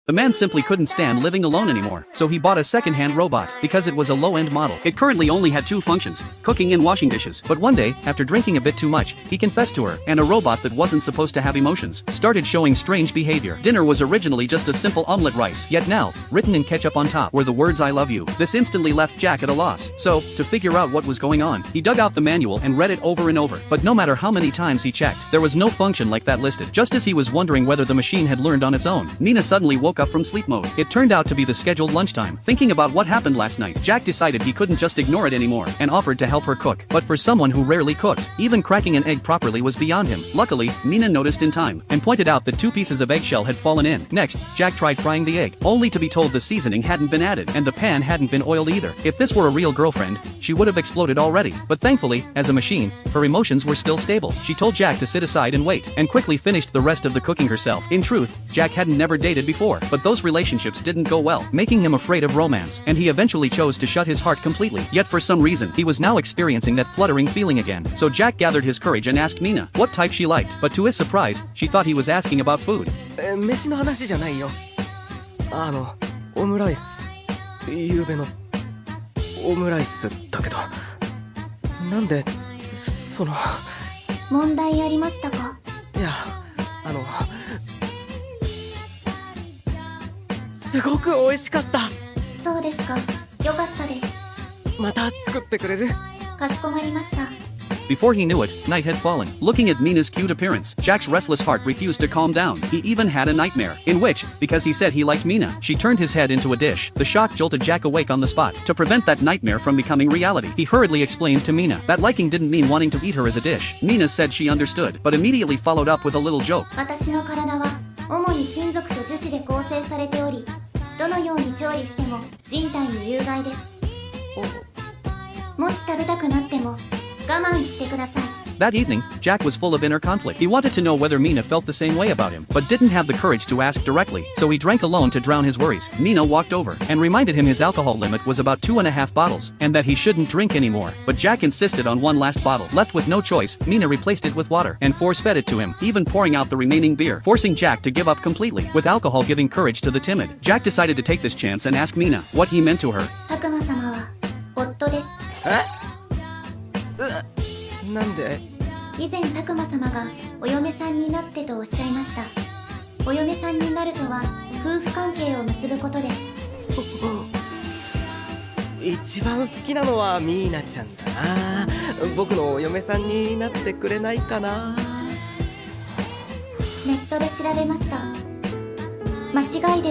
The man simply couldn't stand living alone anymore, so he bought a second-hand robot because it was a low-end model. It currently only had two functions, cooking and washing dishes. But one day, after drinking a bit too much, he confessed to her, and a robot that wasn't supposed to have emotions started showing strange behavior. Dinner was originally just a simple omelette rice, yet now, written in ketchup on top, were the words "I love you." This instantly left Jack at a loss. So, to figure out what was going on, he dug out the manual and read it over and over. But no matter how many times he checked, there was no function like that listed. Just as he was wondering whether the machine had learned on its own, Nina suddenly woke up from sleep mode. It turned out to be the scheduled lunchtime. Thinking about what happened last night, Jack decided he couldn't just ignore it anymore and offered to help her cook. But for someone who rarely cooked, even cracking an egg properly was beyond him. Luckily, Nina noticed in time and pointed out that 2 pieces of eggshell had fallen in. Next, Jack tried frying the egg, only to be told the seasoning hadn't been added and the pan hadn't been oiled either. If this were a real girlfriend, she would have exploded already. But thankfully, as a machine, her emotions were still stable. She told Jack to sit aside and wait, and quickly finished the rest of the cooking herself. In truth, Jack hadn't never dated before, but those relationships didn't go well, making him afraid of romance, and he eventually chose to shut his heart completely. Yet for some reason, he was now experiencing that fluttering feeling again. So Jack gathered his courage and asked Nina what type she liked, but to his surprise, she thought he was asking about food. 飯の話じゃないよ。オムライス。夕べのオムライスだけど。なんで、問題ありましたか？いや、すごく美味しかった。そうですか。よかったです。また作ってくれる？かしこまりました。Before he knew it, night had fallen. Looking at Nina's cute appearance, Jack's restless heart refused to calm down. He even had a nightmare, in which, because he said he liked Nina, she turned his head into a dish. The shock jolted Jack awake on the spot. To prevent that nightmare from becoming reality, he hurriedly explained to Nina that liking didn't mean wanting to eat her as a dish. Nina said she understood, but immediately followed up with a little joke. 私の体は主に金属と樹脂で構成されており、どのように調理しても人体に有害です。もし食べたくなっても我慢してください。 That evening, Jack was full of inner conflict. He wanted to know whether Nina felt the same way about him, but didn't have the courage to ask directly, so he drank alone to drown his worries. Nina walked over and reminded him his alcohol limit was about 2.5 bottles, and that he shouldn't drink anymore. But Jack insisted on one last bottle. Left with no choice, Nina replaced it with water and force-fed it to him, even pouring out the remaining beer, forcing Jack to give up completely. With alcohol giving courage to the timid, Jack decided to take this chance and ask Nina what he meant to her. たくま様は夫です。なんで？以前たくま様がお嫁さんになってとおっしゃいました。お嫁さんになるとは夫婦関係を結ぶことです。一番好きなのはミーナちゃんだな。僕のお嫁さんになってくれないかな。ネットで調べました。間違いで